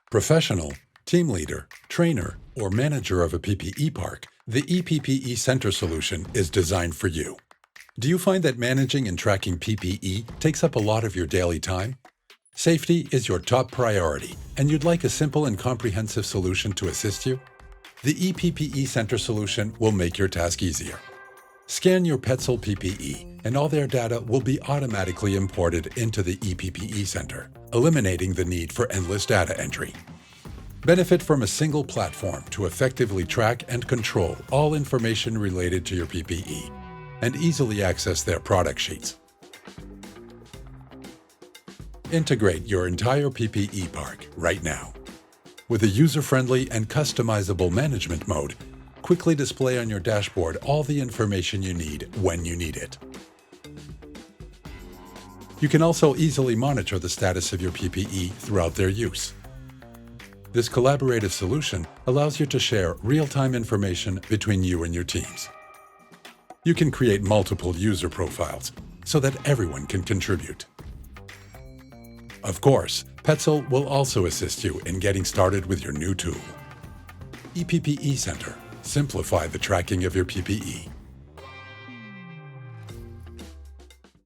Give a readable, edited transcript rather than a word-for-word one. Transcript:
Professional, team leader, trainer, or manager of a PPE park, the ePPE Center solution is designed for you. Do you find that managing and tracking PPE takes up a lot of your daily time? Safety is your top priority, and you'd like a simple and comprehensive solution to assist you? The ePPE Center solution will make your task easier. Scan your Petzl PPE, and all their data will be automatically imported into the ePPE Center, eliminating the need for endless data entry. Benefit from a single platform to effectively track and control all information related to your PPE, and easily access their product sheets. Integrate your entire PPE park right now. With a user-friendly and customizable management mode, quickly display on your dashboard all the information you need when you need it. You can also easily monitor the status of your PPE throughout their use. This collaborative solution allows you to share real-time information between you and your teams. You can create multiple user profiles so that everyone can contribute. Of course, Petzl will also assist you in getting started with your new tool. ePPE Center. Simplify the tracking of your PPE.